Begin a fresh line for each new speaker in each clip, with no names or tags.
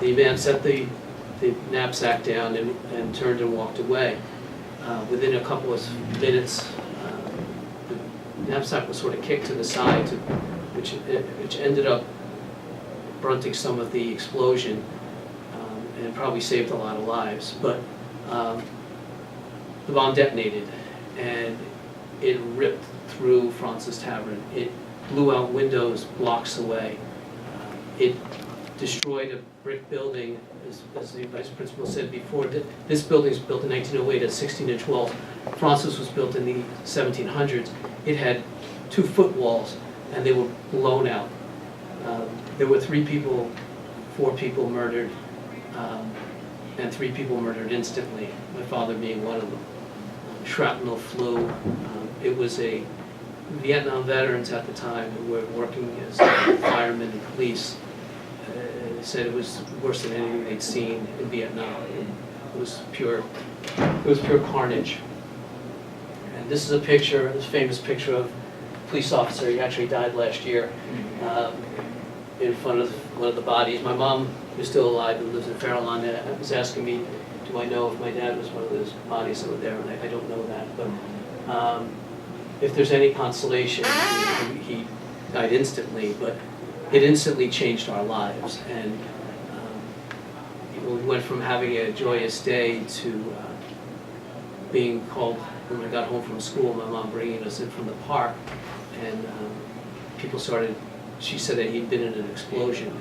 the man set the knapsack down and turned and walked away. Within a couple of minutes, the knapsack was sort of kicked to the side, which ended up blunting some of the explosion, and probably saved a lot of lives. But the bomb detonated, and it ripped through France's Tavern. It blew out windows blocks away. It destroyed a brick building, as the vice principal said before. This building was built in 1908 at 16-inch walls. France's was built in the 1700s. It had 2-foot walls, and they were blown out. There were 4 people murdered, and 3 people murdered instantly, my father being one of them. Shrapnel flew. It was a Vietnam veterans at the time who were working as firemen and police. Said it was worse than anything they'd seen in Vietnam. It was pure carnage. And this is a picture, this famous picture of a police officer. He actually died last year in front of one of the bodies. My mom, who's still alive and lives in Farallon, was asking me, do I know if my dad was one of those bodies that were there? And I don't know that. But if there's any consolation, he died instantly. But it instantly changed our lives, and we went from having a joyous day to being called when we got home from school. My mom bringing us in from the park, and people started. She said that he'd been in an explosion.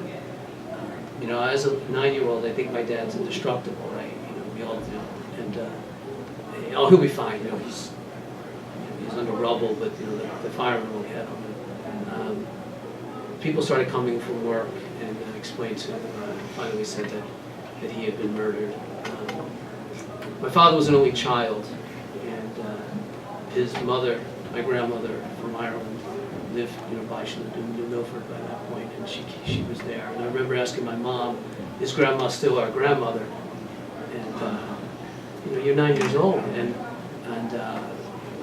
You know, as a 9-year-old, I think my dad's indestructible, right? You know, we all do, and he'll be fine. You know, he's under rubble, but you know the firemen will get him. People started coming from work and explained to him, finally said that he had been murdered. My father was an only child, and his mother, my grandmother from Ireland, lived nearby. She lived in New Milford by that point, and she was there. And I remember asking my mom, is Grandma still our grandmother? And you're 9 years old, and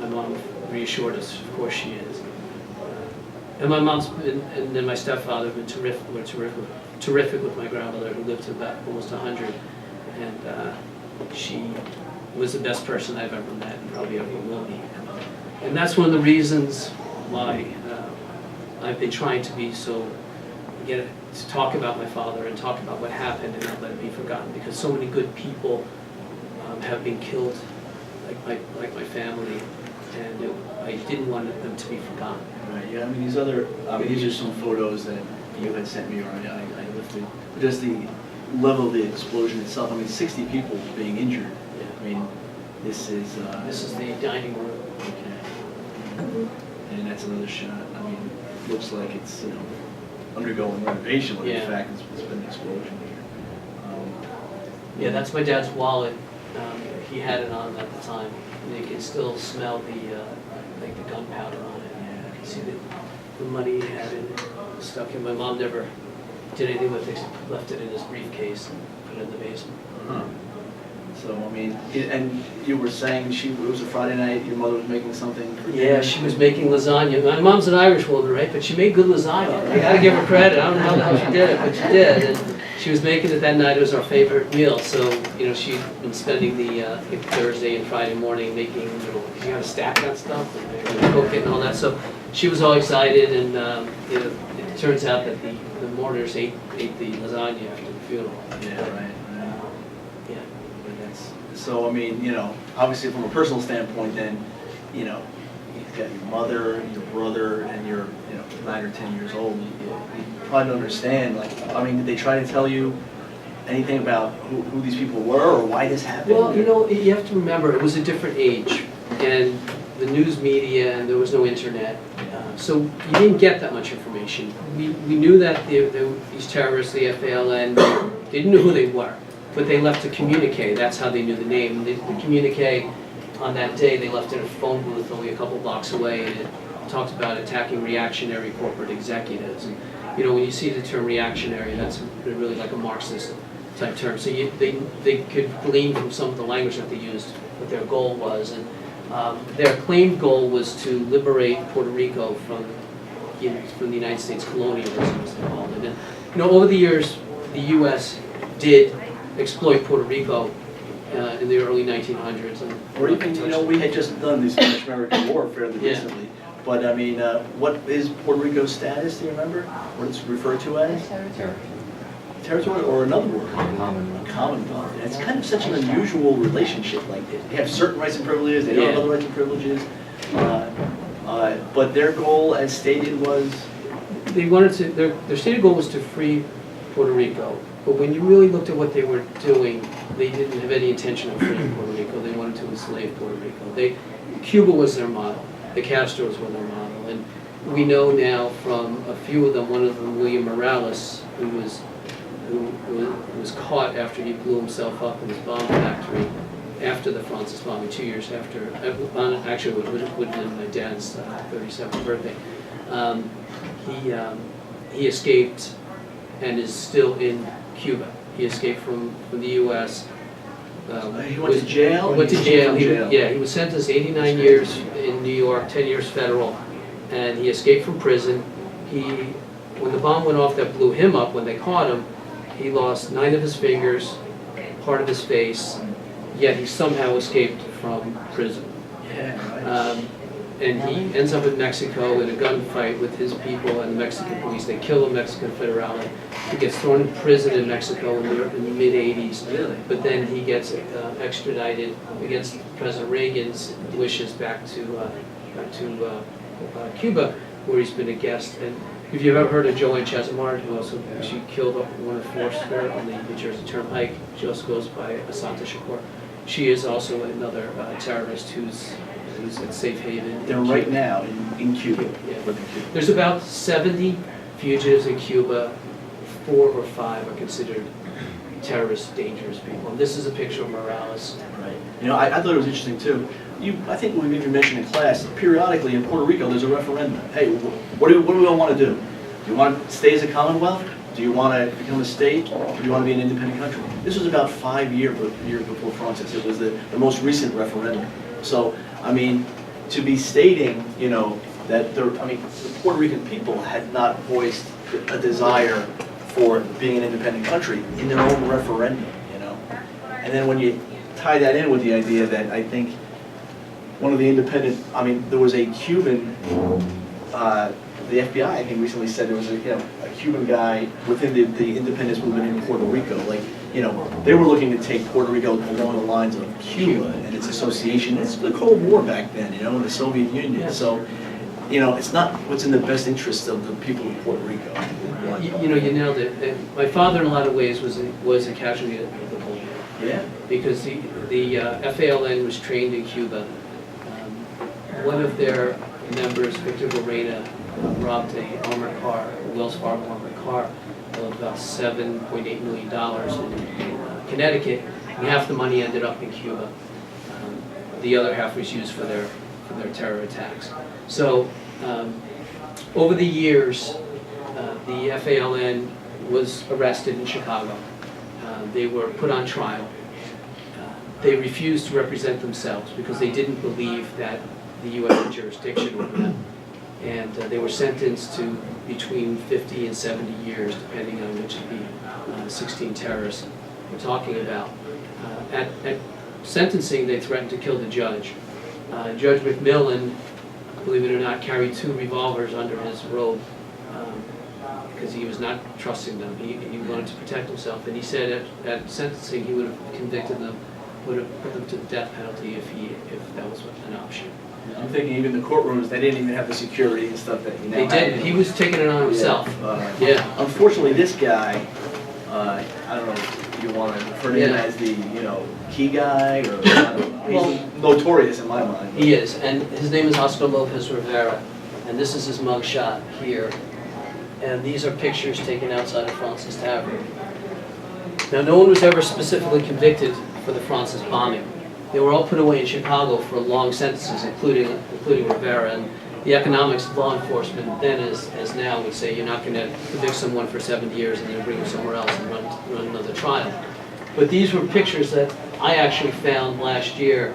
my mom reassured us, of course she is. And my mom's been, and then my stepfather have been terrific with my grandmother, who lived to about almost 100, and she was the best person I've ever met and probably ever will meet. And that's one of the reasons why I've been trying to be to talk about my father and talk about what happened and not let it be forgotten, because so many good people have been killed, like my family, and I didn't want them to be forgotten.
Right, yeah, I mean, these are some photos that you had sent me, or I lifted. Just the level of the explosion itself, I mean, 60 people being injured.
Yeah.
I mean, this is
the dining room.
Okay. And that's another shot. I mean, looks like it's, undergoing renovation, but in fact, it's been an explosion here.
Yeah, that's my dad's wallet. He had it on at the time. And you can still smell the gunpowder on it. Yeah, I can see the money he had in it stuck in. My mom never did anything with it, left it in his briefcase and put it in the basement.
Uh-huh. So, I mean, and you were saying it was a Friday night, your mother was making something for dinner?
Yeah, she was making lasagna. My mom's an Irish woman, right? But she made good lasagna. I gotta give her credit. I don't know how she did it, but she did. And she was making it that night. It was our favorite meal. So, she'd been spending the Thursday and Friday morning making, you gotta stack that stuff and cook it and all that. So she was all excited, and it turns out that the mourners ate the lasagna after the funeral.
Yeah, right.
Yeah.
So, I mean, obviously from a personal standpoint, then, you've got your mother, your brother, and you're, 9 or 10 years old. You probably don't understand, did they try to tell you anything about who these people were or why this happened?
Well, you have to remember, it was a different age, and the news media, and there was no internet, so you didn't get that much information. We knew that these terrorists, the FALN, they didn't know who they were, but they left a communique. That's how they knew the name. The communique on that day, they left in a phone booth only a couple blocks away, and it talked about attacking reactionary corporate executives. And when you see the term reactionary, that's really like a Marxist type term. So they could glean from some of the language that they used what their goal was, and their claimed goal was to liberate Puerto Rico from the United States colonialism, as they called it. And over the years, the U.S. did exploit Puerto Rico in the early 1900s.
Or even, you know, we had just done the Spanish-American War fairly
Yeah.
recently. But I mean, what is Puerto Rico's status, do you remember? What it's referred to as? Territory or another word? Commonwealth. And it's kind of such an unusual relationship. Like, they have certain rights and privileges, they don't have
Yeah.
other rights and privileges. But their goal, as stated, was,
They wanted to, their stated goal was to free Puerto Rico, but when you really looked at what they were doing, they didn't have any intention of freeing Puerto Rico. They wanted to enslave Puerto Rico. Cuba was their model, the Castros were their model, and we know now from a few of them, one of them, William Morales, who was caught after he blew himself up in his bomb factory after the Francis bombing, 2 years after, actually it would have been my dad's 37th birthday. He escaped and is still in Cuba. He escaped from the U.S.
he went to jail?
Went to
He escaped
jail.
from
Yeah, he was sentenced 89 years in New York, 10 years federal, and he escaped from prison. When the bomb went off that blew him up, when they caught him, he lost 9 of his fingers, part of his face, yet he somehow escaped from prison.
Yeah, right.
And he ends up in Mexico in a gunfight with his people and the Mexican police. They kill a Mexican federale. He gets thrown in prison in Mexico in the mid-'80s.
Really?
But then he gets extradited against President Reagan's wishes back to Cuba, where he's been a guest. And if you've ever heard of Joanne Chesimard, she killed one of the foresters on the New Jersey Turnpike. She also goes by Asanta Shakur. She is also another terrorist who's at safe haven.
They're right now in Cuba.
Yeah.
Living in Cuba.
There's about 70 fugitives in Cuba. 4 or 5 are considered terrorist, dangerous people. And this is a picture of Morales.
Right. You know, I thought it was interesting too. I think we've even mentioned in class, periodically in Puerto Rico, there's a referendum. Hey, what do we all want to do? Do you want to stay as a commonwealth? Do you want to become a state? Or do you want to be an independent country? This was about 5 years before Francis. It was the most recent referendum. So, I mean, to be stating, you know, that the Puerto Rican people had not voiced a desire for being an independent country in their own referendum, you know. And then when you tie that in with the idea that I think one of the there was a Cuban, the FBI I think recently said there was a Cuban guy within the independence movement in Puerto Rico. Like, you know, they were looking to take Puerto Rico along the lines of Cuba and its association. It's the Cold War back then, you know, in the Soviet Union.
Yeah.
So, you know, it's not what's in the best interest of the people of Puerto Rico.
You know, you nailed it. And my father, in a lot of ways, was a casualty of the Cold War.
Yeah.
Because the FALN was trained in Cuba. One of their members, Victor Lorena, robbed a armored car, a Wells Fargo armored car, of about $7.8 million in Connecticut, and half the money ended up in Cuba. The other half was used for their terror attacks. So over the years, the FALN was arrested in Chicago. They were put on trial. They refused to represent themselves because they didn't believe that the U.S. had jurisdiction over them. And they were sentenced to between 50 and 70 years, depending on which of the 16 terrorists we're talking about. At sentencing, they threatened to kill the judge. Judge McMillan, believe it or not, carried 2 revolvers under his robe because he was not trusting them. He wanted to protect himself, and he said at sentencing he would have convicted them, would have put them to the death penalty if that was an option.
I'm thinking even the courtrooms, they didn't even have the security and stuff that you now
They
have.
did. He was taking it on himself. Yeah.
Unfortunately, this guy, I don't know if you want to refer to him
Yeah.
as the, key guy, or, I don't know. He's notorious in my mind.
He is, and his name is Oscar Lopez Rivera, and this is his mugshot here. And these are pictures taken outside of Francis Tavern. Now, no one was ever specifically convicted for the Francis bombing. They were all put away in Chicago for long sentences, including Rivera. And the economics of law enforcement then, as now, would say you're not going to convict someone for 7 years and then bring them somewhere else and run another trial. But these were pictures that I actually found last year.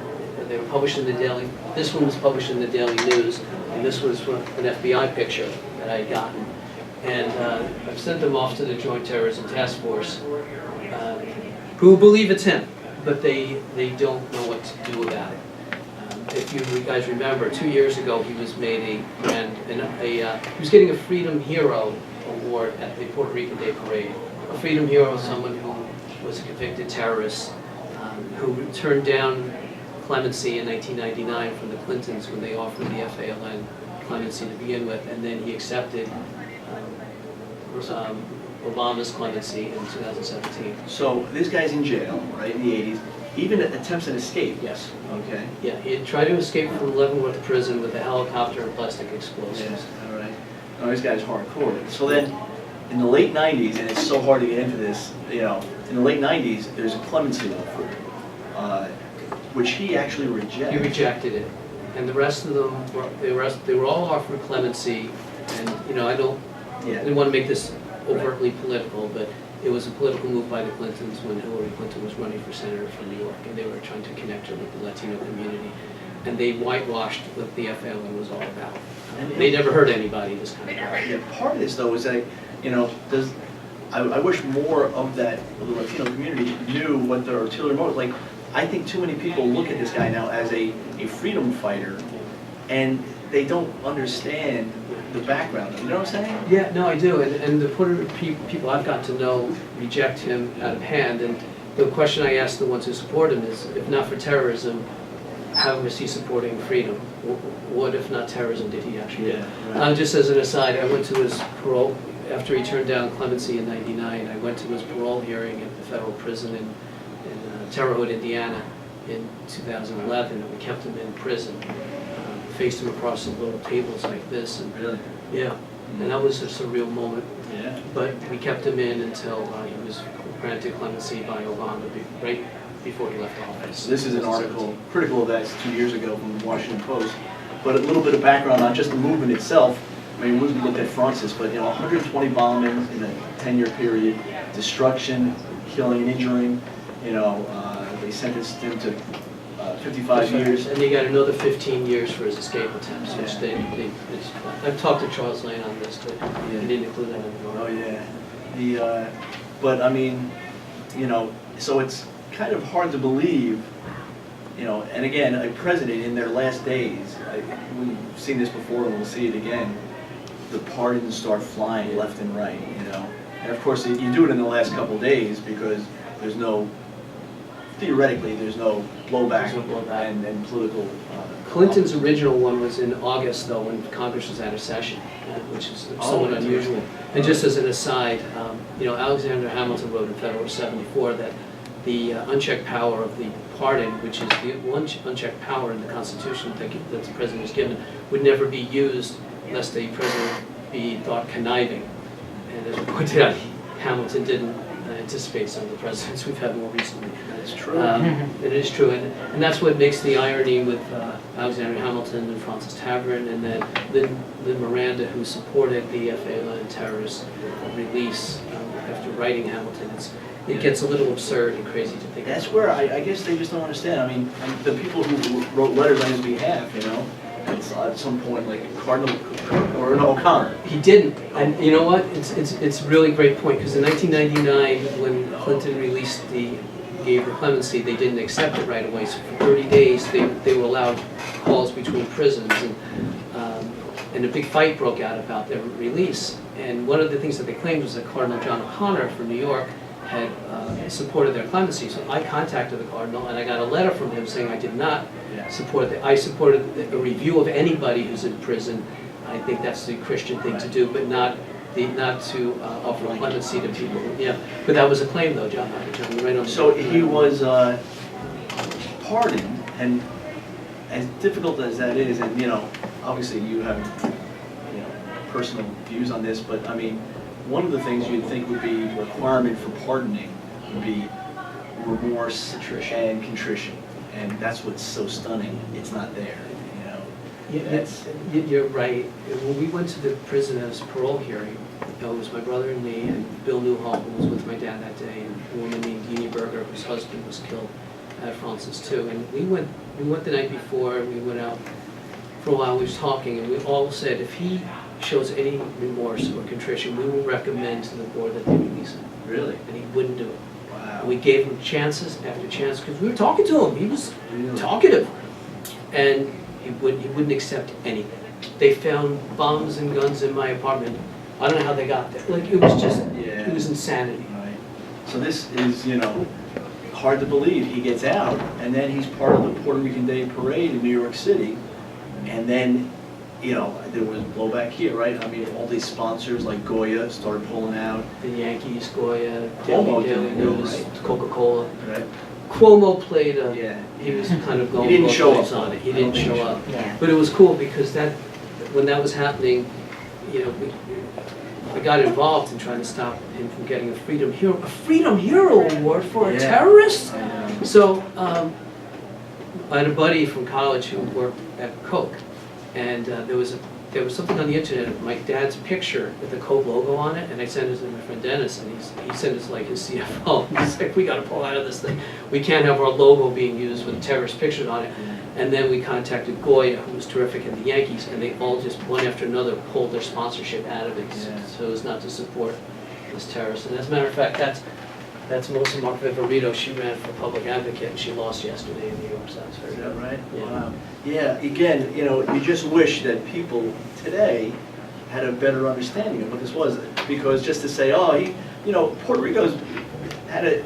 They were published in the Daily. This one was published in the Daily News, and this was an FBI picture that I had gotten. And I've sent them off to the Joint Terrorism Task Force, who believe it's him, but they don't know what to do about it. If you guys remember, 2 years ago, he was made he was getting a Freedom Hero Award at the Puerto Rican Day Parade. A Freedom Hero is someone who was a convicted terrorist, who turned down clemency in 1999 from the Clintons when they offered the FALN clemency to begin with, and then he accepted Obama's clemency in 2017.
So this guy's in jail, right, in the 80s. Even attempts an escape.
Yes.
Okay.
Yeah, he had tried to escape from Leavenworth prison with a helicopter and plastic explosives.
Yes. All right. No, this guy's hardcore. So then, in the late 90s, and it's so hard to get into this, in the late 90s, there's a clemency offer, which he actually rejected.
He rejected it, and the rest of them they were all offered clemency, and I didn't want to make this overtly political, but it was a political move by the Clintons when Hillary Clinton was running for senator from New York, and they were trying to connect her with the Latino community, and they whitewashed what the FLN was all about. They never hurt anybody this kind of guy.
Yeah, part of this though is that I wish more of the Latino community knew what the artillery motive. Like, I think too many people look at this guy now as a freedom fighter, and they don't understand the background. You know what I'm saying?
Yeah, no, I do. And the Puerto Rican people I've got to know reject him out of hand. And the question I ask the ones who support him is, if not for terrorism, how was he supporting freedom? What if not terrorism did he actually do?
Yeah, right.
Just as an aside, I went to his parole, after he turned down clemency in '99, I went to his parole hearing at the federal prison in Terre Haute, Indiana in 2011, and we kept him in prison. Faced him across some little tables like this. And
Really?
yeah, and that was a surreal moment.
Yeah.
But we kept him in until he was granted clemency by Obama right before he left office.
So this is an article critical of that 2 years ago from the Washington Post. But a little bit of background on just the movement itself. I mean, we looked at Francis, but 120 bombings in a 10-year period, destruction, killing and injuring. They sentenced him to 55 years.
And he got another 15 years for his escape attempts, which I've talked to Charles Lane on this, but he didn't include that in the article.
Oh yeah. But I mean, so it's kind of hard to believe, and again, a president in their last days, we've seen this before and we'll see it again, the pardons start flying left and right, And of course, you do it in the last couple of days because theoretically, there's no blowback, and political...
Clinton's original one was in August, though, when Congress was out of session, which is somewhat unusual. And just as an aside, Alexander Hamilton wrote in Federal 74 that the unchecked power of the pardon, which is the one unchecked power in the Constitution that the president is given, would never be used lest a president be thought conniving. And as we pointed out, Hamilton didn't anticipate some of the presidents we've had more recently.
That's true.
It is true, and that's what makes the irony with Alexander Hamilton and Francis Tavern, and then Lynn Miranda, who supported the FALN terrorist release after writing Hamilton. It gets a little absurd and crazy to think.
That's where I guess they just don't understand. I mean, the people who wrote letters on his behalf, at some point, like Cardinal or O'Connor.
He didn't, and you know what? It's a really great point, because in 1999, when Clinton gave the clemency, they didn't accept it right away. So for 30 days, they were allowed calls between prisons, and a big fight broke out about their release. And one of the things that they claimed was that Cardinal John O'Connor from New York had supported their clemency. So I contacted the Cardinal, and I got a letter from him saying I did not support it. I supported a review of anybody who's in prison. I think that's the Christian thing to do, but not to offer clemency to people. Yeah, but that was a claim, though, John. Right on.
So he was pardoned, and as difficult as that is, and obviously you have personal views on this, but I mean, one of the things you'd think would be a requirement for pardoning would be remorse and contrition, and that's what's so stunning. It's not there.
Yeah, you're right. When we went to the prison at his parole hearing, it was my brother and me, and Bill Newhall, who was with my dad that day, and a woman named Jeannie Berger, whose husband was killed at Francis too. And we went the night before, and we went out for a while, we was talking, and we all said, if he shows any remorse or contrition, we will recommend to the board that they release him.
Really?
And he wouldn't do it.
Wow.
And we gave him chances after chance, because we were talking to him, he was
Really?
talkative. And he wouldn't accept anything. They found bombs and guns in my apartment. I don't know how they got there. Like, it was just,
Yeah.
it was insanity.
Right. So this is, you know, hard to believe. He gets out, and then he's part of the Puerto Rican Day Parade in New York City, and then, you know, there was blowback here, right? I mean, all these sponsors like Goya started pulling out.
The Yankees, Goya,
Cuomo
Daily
didn't go,
News,
right?
Coca-Cola.
Right.
Cuomo played a,
Yeah.
he was kind of going
He didn't
both
show
ways
up.
on it. He
I don't
didn't
think he
show
showed
up.
up.
Yeah.
But it was cool because when that was happening, you know, we got involved in trying to stop him from getting a Freedom Hero Award for a
Yeah.
terrorist.
I know.
So, I had a buddy from college who worked at Coke, and there was something on the internet of my dad's picture with the Coke logo on it, and I sent it to my friend Dennis, and he sent us like his CFO. He's like, we gotta pull out of this thing. We can't have our logo being used with terrorist pictures on it. And then we contacted Goya, who was terrific at the Yankees, and they all just one after another pulled their sponsorship out of it,
Yeah.
so as not to support this terrorist. And as a matter of fact, that's Melissa Mark Viverito. She ran for public advocate, and she lost yesterday in New York, so that's very
Is that
good.
right?
Yeah.
Wow. Yeah, again, you know, you just wish that people today had a better understanding of what this was. Because just to say, oh, you know, Puerto Rico's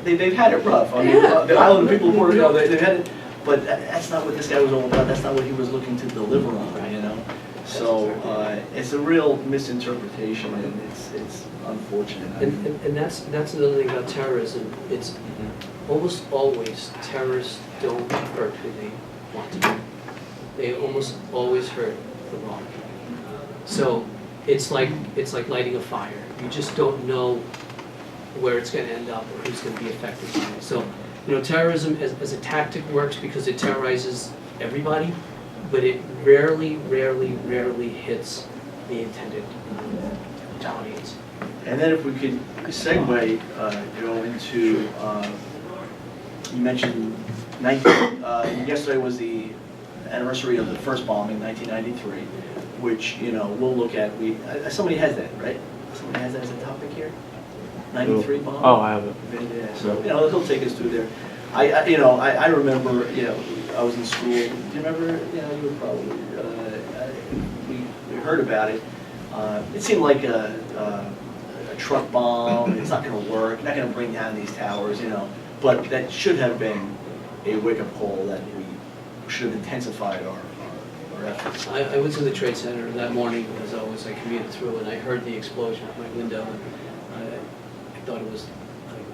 they've had it rough. I mean,
Yeah.
the island people of Puerto Rico, they've had it, but that's not what this guy was all about. That's not what he was looking to deliver on, you know? So, it's a real misinterpretation, and it's unfortunate. I mean,
And that's another thing about terrorism. It's almost always terrorists don't hurt who they want to. They almost always hurt the wrong people. So it's like lighting a fire. You just don't know where it's going to end up or who's going to be affected by it. So, you know, terrorism as a tactic works because it terrorizes everybody, but it rarely hits the intended audience.
And then if we could segue, go into, you mentioned yesterday was the anniversary of the first bombing, 1993, which, you know, we'll look at. Somebody has that, right? Somebody has that as a topic here? 93 bomb?
Oh, I have it.
Yeah, so, you know, he'll take us through there. I remember, you know, I was in school. Do you remember, you know, you were probably, we heard about it. It seemed like a truck bomb. It's not going to work. Not going to bring down these towers, you know. But that should have been a wake-up call that we should have intensified our efforts.
I went to the Trade Center that morning as always. I commuted through and I heard the explosion at my window. And I thought it was like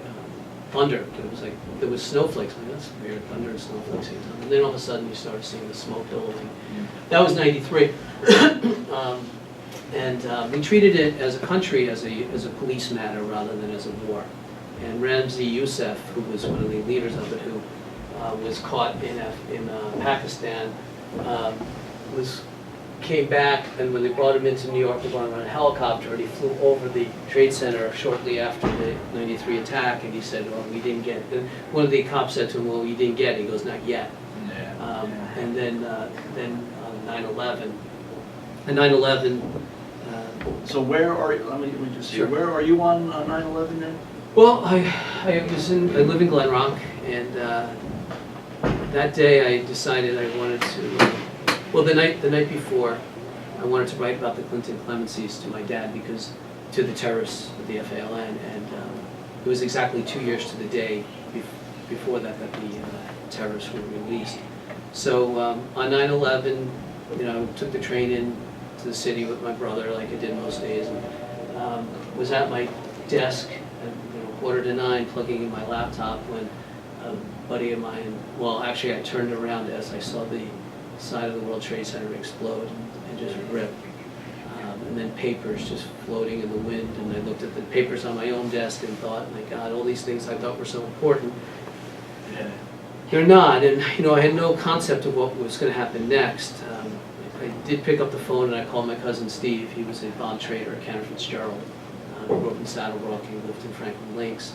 thunder, but it was like there was snowflakes. Like, that's weird, thunder and snowflakes. And then all of a sudden you started seeing the smoke billowing. That was '93, and we treated it as a country as a police matter rather than as a war. And Ramzi Youssef, who was one of the leaders of it, who was caught in Pakistan, came back, and when they brought him into New York, they brought him on a helicopter, and he flew over the Trade Center shortly after the '93 attack, and he said, well, we didn't get it. And one of the cops said to him, well, you didn't get it. He goes, not yet. And then on 9/11, and 9/11.
So where are you? Let me just see.
Sure.
Where are you on 9/11 then?
Well, I live in Glen Rock, and that day I decided I wanted to. Well, the night before, I wanted to write about the Clinton clemencies to my dad to the terrorists of the FALN, and it was exactly 2 years to the day before that the terrorists were released. So on 9/11, you know, took the train in to the city with my brother, like I did most days, and was at my desk at 8:45, plugging in my laptop when a buddy of mine. Well, actually, I turned around as I saw the side of the World Trade Center explode and just rip. And then papers just floating in the wind, and I looked at the papers on my own desk and thought, my God, all these things I thought were so important, they're not. And you know, I had no concept of what was going to happen next. I did pick up the phone and I called my cousin Steve. He was a bond trader at Cantor Fitzgerald. He grew up in Saddlebrook. He lived in Franklin Lakes.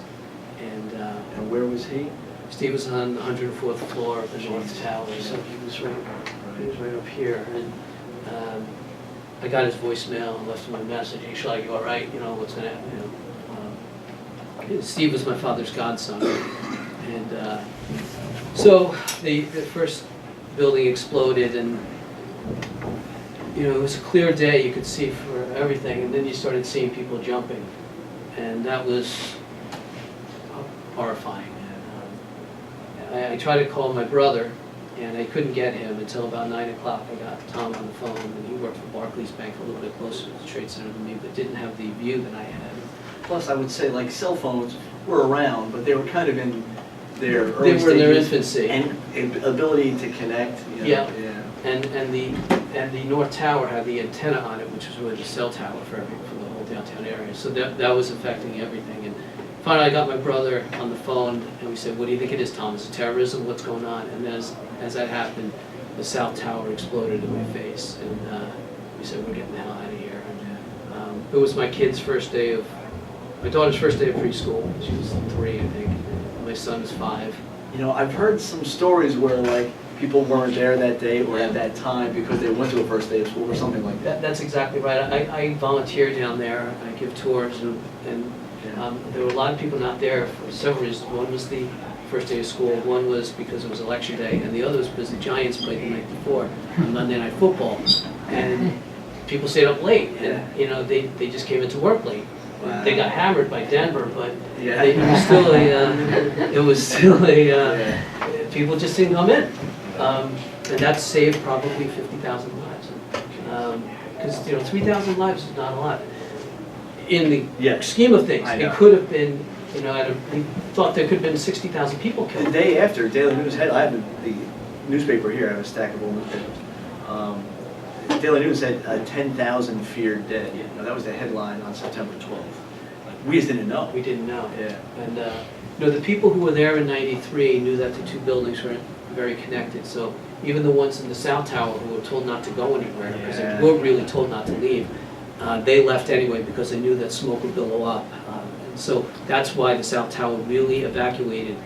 And where was he?
Steve was on the 104th floor of the North Tower, so he was right up here. And I got his voicemail and left him a message. Hey, Schlag, you all right? You know, what's gonna happen? Steve was my father's godson, and so the first building exploded, and it was a clear day. You could see for everything, and then you started seeing people jumping, and that was horrifying. And, I tried to call my brother, and I couldn't get him until about 9 o'clock. I got Tom on the phone, and he worked for Barclays Bank, a little bit closer to the Trade Center than me, but didn't have the view that I had.
Plus, I would say, like, cell phones were around, but they were kind of in their early
They were in their
stages.
infancy.
And ability to connect,
Yeah. And the North Tower had the antenna on it, which was really the cell tower for the whole downtown area. So that was affecting everything. And finally, I got my brother on the phone, and we said, "What do you think it is, Tom? Is it terrorism? What's going on?" And as that happened, the South Tower exploded in my face, and we said, "We're getting the hell out of here." And, it was my daughter's first day of preschool. She was 3, I think. And my son was 5.
I've heard some stories where, like, people weren't there that day or at that time because they went to a first day of school or something like that.
That's exactly right. I volunteer down there. I give tours, and there were a lot of people not there for several reasons. One was the first day of school. One was because it was election day, and the other was because the Giants played the night before on Monday Night Football, and people stayed up late, and they just came into work late.
Wow.
They got hammered by Denver, but
Yeah.
it was still a people just didn't come in, and that saved probably 50,000 lives. Because 3,000 lives is not a lot in the scheme of things. It could have been, we thought there could have been 60,000 people killed.
The day after, Daily News had, I have the newspaper here, I have a stack of old newspapers. Daily News had 10,000 feared dead. That was the headline on September 12th. We just didn't know.
We didn't know.
Yeah.
And the people who were there in '93 knew that the two buildings were very connected. So even the ones in the South Tower who were told not to go anywhere, because they were really told not to leave, they left anyway because they knew that smoke would billow up. And so that's why the South Tower really evacuated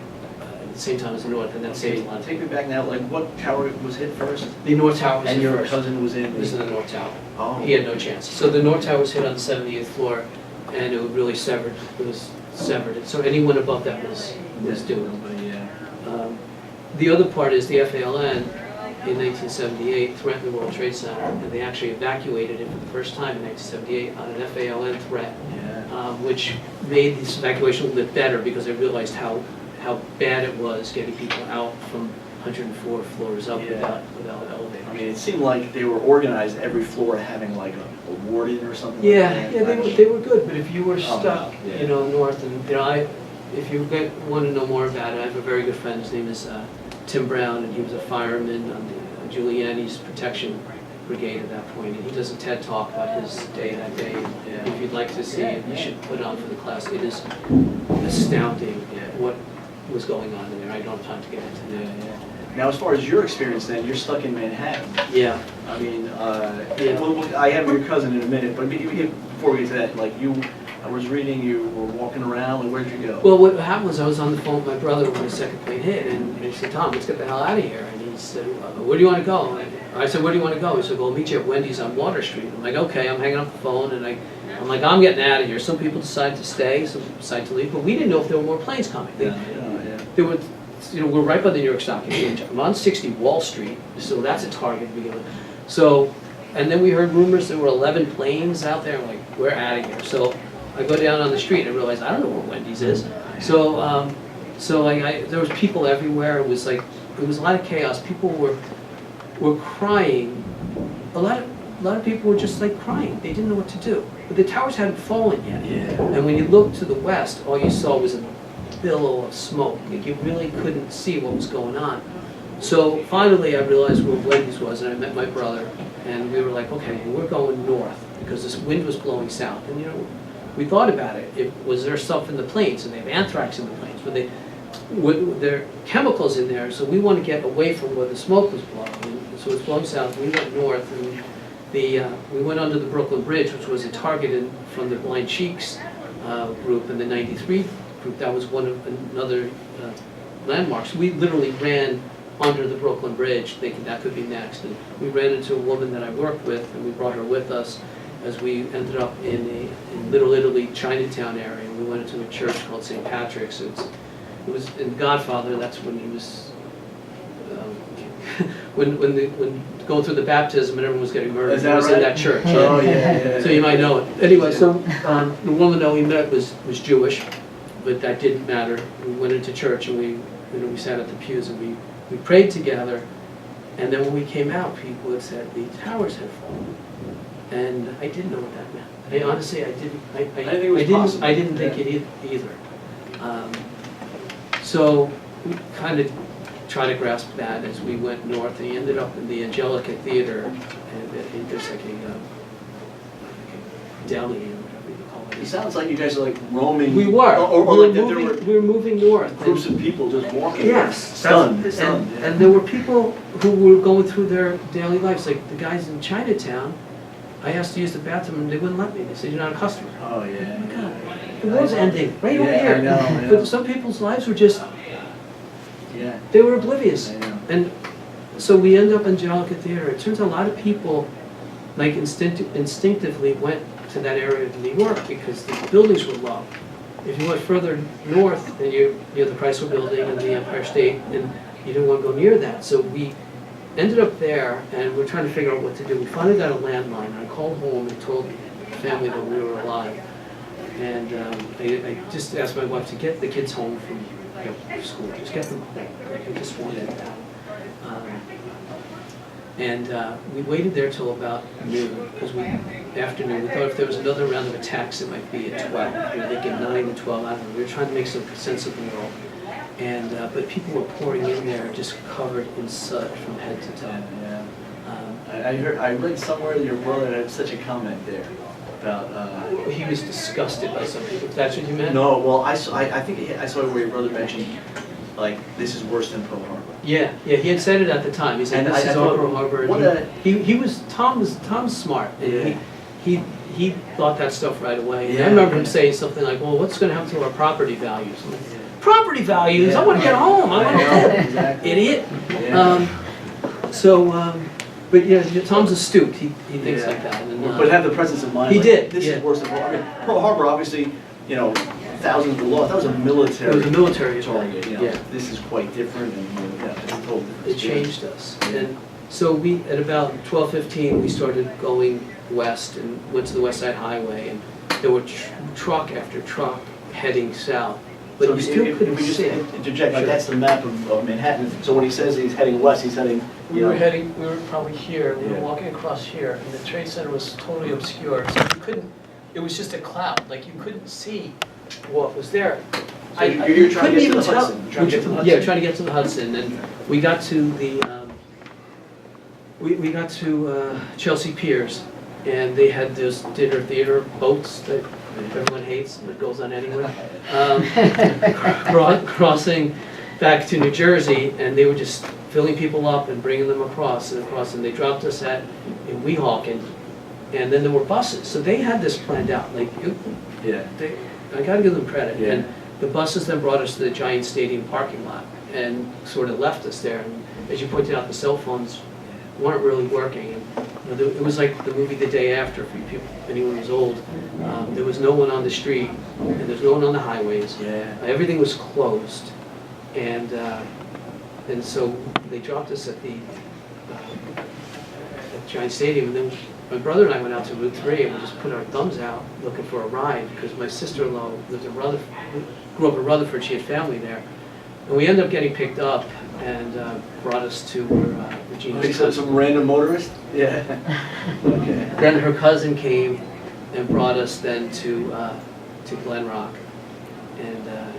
at the same time as the North, and that saved a lot of
Take
people.
me back now, like, what tower was hit first?
The North Tower was
And
hit
your
first.
cousin was in?
Was in the North Tower.
Oh.
He had no chance. So the North Tower was hit on the 70th floor, and it was really severed. It was severed. So anyone above that was doomed.
Nobody,
The other part is the FALN in 1978 threatened the World Trade Center, and they actually evacuated it for the first time in 1978 on an FALN threat, which made this evacuation a little bit better because they realized how bad it was getting people out from 104 floors up without elevators.
I mean, it seemed like they were organized, every floor having like a warden or something like
Yeah,
that.
they were good, but if you were
Oh,
stuck,
yeah.
north, and if you want to know more about it, I have a very good friend. His name is Tim Brown, and he was a fireman on the Giuliani's protection brigade at that point, and he does a TED talk about his day that day. And if you'd like to see it, you should put it on for the class. It is astounding what was going on in there. I don't have time to get into that.
Now, as far as your experience then, you're stuck in Manhattan.
Yeah.
I mean, I have your cousin in a minute, but before we get to that, like I was reading you were walking around, like, where'd you go?
Well, what happened was I was on the phone with my brother when the second plane hit, and he said, "Tom, let's get the hell out of here." And he said, "Where do you want to go?" And I said, "Where do you want to go?" He said, "Well, I'll meet you at Wendy's on Water Street." I'm like, "Okay." I'm hanging up the phone, and I'm like, "I'm getting out of here." Some people decide to stay, some decide to leave, but we didn't know if there were more planes coming. There were, we're right by the New York Stock Exchange. I'm on 60 Wall Street, so that's a target to begin with. So, and then we heard rumors there were 11 planes out there. I'm like, we're out of here. So I go down on the street and I realize I don't know where Wendy's is. So, there was people everywhere. It was a lot of chaos. People were crying. A lot of people were just like crying. They didn't know what to do. But the towers hadn't fallen yet.
Yeah.
And when you looked to the west, all you saw was a billow of smoke. Like, you really couldn't see what was going on. So finally I realized where Wendy's was, and I met my brother, and we were like, okay, we're going north because this wind was blowing south. And we thought about it. Was there stuff in the planes? And they have anthrax in the planes. Were there chemicals in there? So we want to get away from where the smoke was blowing. And so it's blowing south. We went north, and we went under the Brooklyn Bridge, which was a target from the Blind Cheeks group in the '93 group. That was another landmarks. We literally ran under the Brooklyn Bridge, thinking that could be next. And we ran into a woman that I worked with, and we brought her with us as we ended up in Little Italy, Chinatown area. We went into a church called St. Patrick's. It was in Godfather. That's when he was when going through the baptism and everyone was getting murdered. He was in that church.
Oh yeah.
So you might know it. Anyway, so the woman that we met was Jewish, but that didn't matter. We went into church and we sat at the pews and we prayed together. And then when we came out, people had said the towers had fallen, and I didn't know what that meant. Honestly, I didn't. I
think it was possible.
I didn't think it either. So we kind of tried to grasp that as we went north. And we ended up in the Angelica Theater, and there's like a deli or whatever you call it.
It sounds like you guys are like roaming.
We were.
Or like there were
we were moving north.
groups of people just walking.
Yes.
Stunned.
And there were people who were going through their daily lives. Like the guys in Chinatown, I asked to use the bathroom and they wouldn't let me. They said, "You're not a customer."
Oh yeah.
Oh my God. The world's ending right over here.
I know.
But some people's lives were just,
Yeah.
they were oblivious.
I know.
And so we end up in Angelica Theater. It turns out a lot of people like instinctively went to that area of New York because the buildings were low. If you went further north, then you're near the Chrysler Building and the Empire State, and you didn't want to go near that. So we ended up there, and we're trying to figure out what to do. We finally got a landline. I called home and told the family that we were alive. And I just asked my wife to get the kids home from school. Just get them home. Like, I just wanted that. We waited there till about noon, because afternoon, we thought if there was another round of attacks, it might be at 12. We were thinking 9 to 12, I don't know. We were trying to make some sense of the world. But people were pouring in there, just covered in soot from head to toe.
Yeah. I read somewhere that your brother had such a comment there about.
He was disgusted by some people. If that's what you meant?
No, well, I think I saw where your brother mentioned, like, this is worse than Pearl Harbor.
Yeah, he had said it at the time. He said, "This is our Pearl Harbor." Tom's smart. And he thought that stuff right away. And I remember him saying something like, "Well, what's going to happen to our property values?" I'm like, property values?
Yeah.
I want to get home. I want to live.
Exactly.
Idiot.
Yeah.
But yeah, Tom's astute. He thinks like that. And,
but have the presence of mind.
He
like,
did.
This is worse than Pearl Harbor. I mean, Pearl Harbor, obviously, thousands were lost. That was a military.
It was a military
target.
Yeah.
This is quite different, and it's a total different.
It changed us. And so we, at about 12:15, we started going west and went to the West Side Highway, and there were truck after truck heading south. But
So
you still
if
couldn't
we just
see it.
interject, like that's the map of Manhattan. So when he says he's heading west, he's heading.
We were probably here, we were walking across here, and the Trade Center was totally obscured, so you couldn't, it was just a cloud, like you couldn't see what was there.
So you're trying to get to the Hudson.
Yeah, trying to get to the Hudson, and we got to the, we got to Chelsea Piers, and they had those dinner theater boats that everyone hates, and it goes on anyway, crossing back to New Jersey, and they were just filling people up and bringing them across, and they dropped us in Weehawken, and then there were buses, so they had this planned out, like, I gotta give them credit, and the buses then brought us to the Giant Stadium parking lot, and sort of left us there, and as you pointed out, the cell phones weren't really working, and it was like the movie The Day After, for people, anyone who's old. There was no one on the street, and there's no one on the highways. Everything was closed, and so they dropped us at the Giant Stadium, and then my brother and I went out to Route 3, and we just put our thumbs out looking for a ride, because my sister-in-law grew up in Rutherford, she had family there, and we ended up getting picked up and brought us to where Regina's cousin.
Some random motorist? Yeah. Okay.
Then her cousin came and brought us then to Glen Rock, and I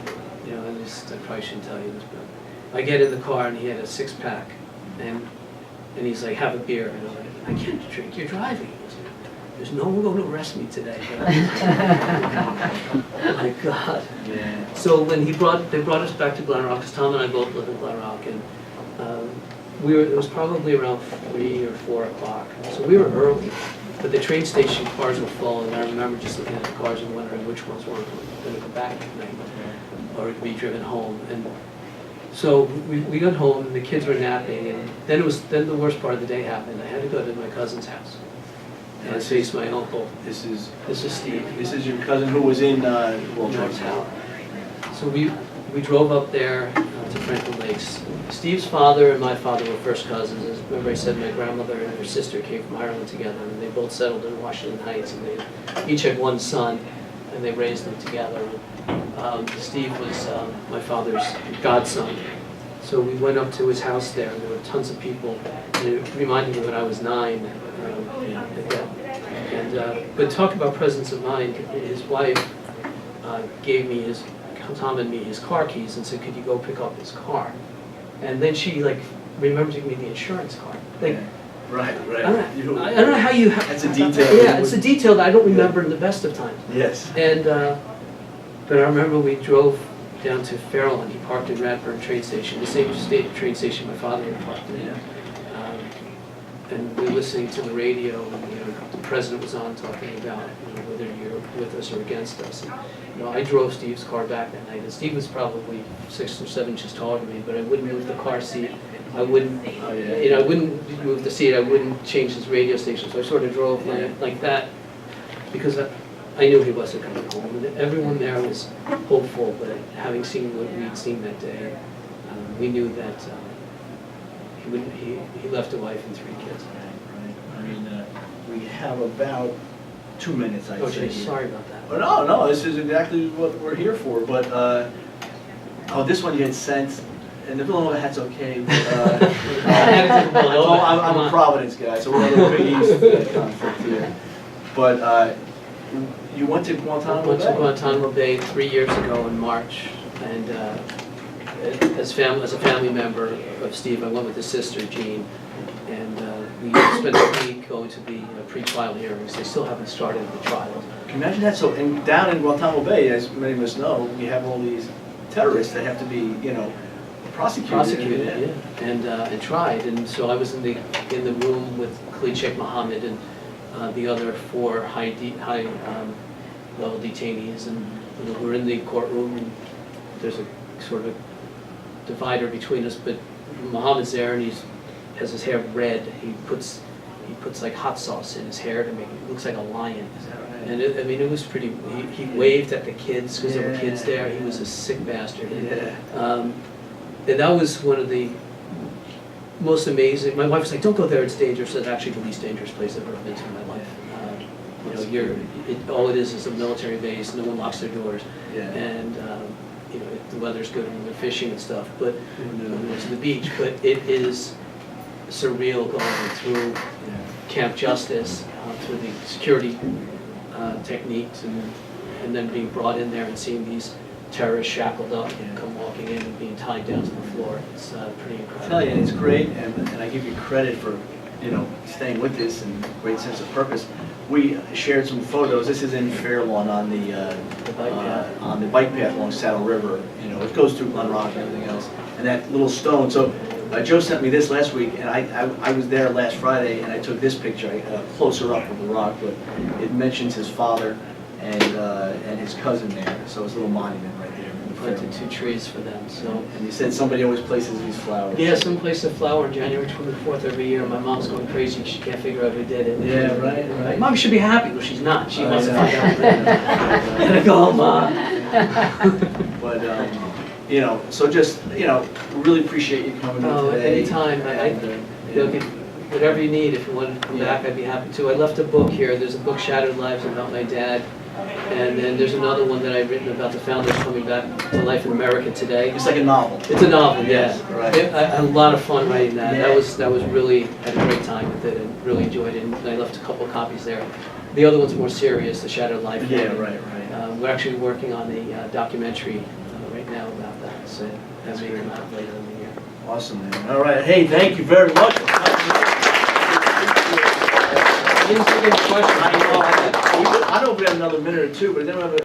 probably shouldn't tell you this, but I get in the car and he had a 6-pack, and he's like, "Have a beer," and I'm like, "I can't drink. You're driving." He's like, "There's no one going to arrest me today." Oh my God.
Yeah.
So when they brought us back to Glen Rock, because Tom and I both live in Glen Rock, and it was probably around 3 or 4 o'clock, so we were early, but the train station cars were full, and I remember just looking at the cars and wondering which ones weren't going to go back at night or be driven home. And So we got home and the kids were napping, and then the worst part of the day happened. I had to go to my cousin's house and face my uncle.
This is
Steve.
This is your cousin who was in World Trade
North
Center.
Tower. So we drove up there to Franklin Lakes. Steve's father and my father were first cousins. As remember I said, my grandmother and her sister came from Ireland together, and they both settled in Washington Heights, and they each had one son, and they raised them together. Steve was my father's godson. So we went up to his house there, and there were tons of people. And it reminded me when I was 9. But talk about presence of mind. His wife gave me Tom and me his car keys and said, "Could you go pick up his car?" And then she remembered to give me the insurance card.
Right.
I don't know how you.
That's a detail.
Yeah, it's a detail that I don't remember in the best of times.
Yes.
And but I remember we drove down to Farrell, and he parked in Radford train station, the same train station my father had parked in. And we were listening to the radio, and the president was on talking about whether you're with us or against us. And, I drove Steve's car back that night, and Steve was probably 6 or 7 inches taller than me, but I wouldn't move the car seat. I wouldn't, I wouldn't move the seat. I wouldn't change his radio station. So I sort of drove like that because I knew he wasn't coming home. And everyone there was hopeful, but having seen what we'd seen that day, we knew that he left a wife and 3 kids.
Right. I mean, we have about 2 minutes, I'd say.
Sorry about that.
Oh, no, this is exactly what we're here for. But this one you had sent, and the Villanova hat's okay. But, I'm a Providence guy, so we're a little Big East conflict here. But you went to Guantanamo Bay?
I went to Guantanamo Bay 3 years ago in March, and as a family member of Steve, I went with his sister Jean, and we spent a week going to the pre-trial hearings. They still haven't started the trial.
Can you imagine that? So down in Guantanamo Bay, as many of us know, we have all these terrorists that have to be, prosecuted.
Yeah. And tried. And so I was in the room with Khalid Sheikh Mohammed and the other 4 high level detainees, and we're in the courtroom, and there's a sort of divider between us, but Mohammed's there, and he has his hair red. He puts like hot sauce in his hair to make it look like a lion.
Is that right?
And it was pretty. He waved at the kids because there were kids there. He was a sick bastard.
Yeah.
And that was one of the most amazing. My wife was like, "Don't go there; it's dangerous." It's actually the least dangerous place I've ever been to in my life. All it is a military base. No one locks their doors, and the weather's good when they're fishing and stuff. But to the beach. But it is surreal going through Camp Justice, through the security techniques, and then being brought in there and seeing these terrorists shackled up and come walking in and being tied down to the floor. It's pretty incredible.
I tell you, it's great, and I give you credit for staying with this and great sense of purpose. We shared some photos. This is in Fairlawn on the bike path along Saddle River. It goes through Glen Rock and everything else, and that little stone. So Joe sent me this last week, and I was there last Friday, and I took this picture closer up of the rock, but it mentions his father and his cousin there. So it's a little monument right there.
Planted 2 trees for them. So.
And you said somebody always places these flowers.
Yeah, some place a flower on January 24th every year. My mom's going crazy. She can't figure out who did it.
Yeah, right.
Mom should be happy. Well, she's not. She wants to find out. And I go, Mom.
But so just really appreciate you coming in today.
Anytime. Whatever you need. If you want to come back, I'd be happy to. I left a book here. There's a book, Shattered Lives, about my dad. And then there's another one that I've written about the founders coming back to life in America today.
It's like a novel.
It's a novel,
Yes,
yeah.
right.
I had a lot of fun writing that.
Yeah.
That was really, had a great time with it and really enjoyed it. And I left a couple copies there. The other one's more serious, The Shattered Life.
Yeah, right.
We're actually working on a documentary right now about that. So that may come out later in the year.
Awesome, man. All right. Hey, thank you very much.
I didn't take any questions.
I don't know if we have another minute or 2, but then we have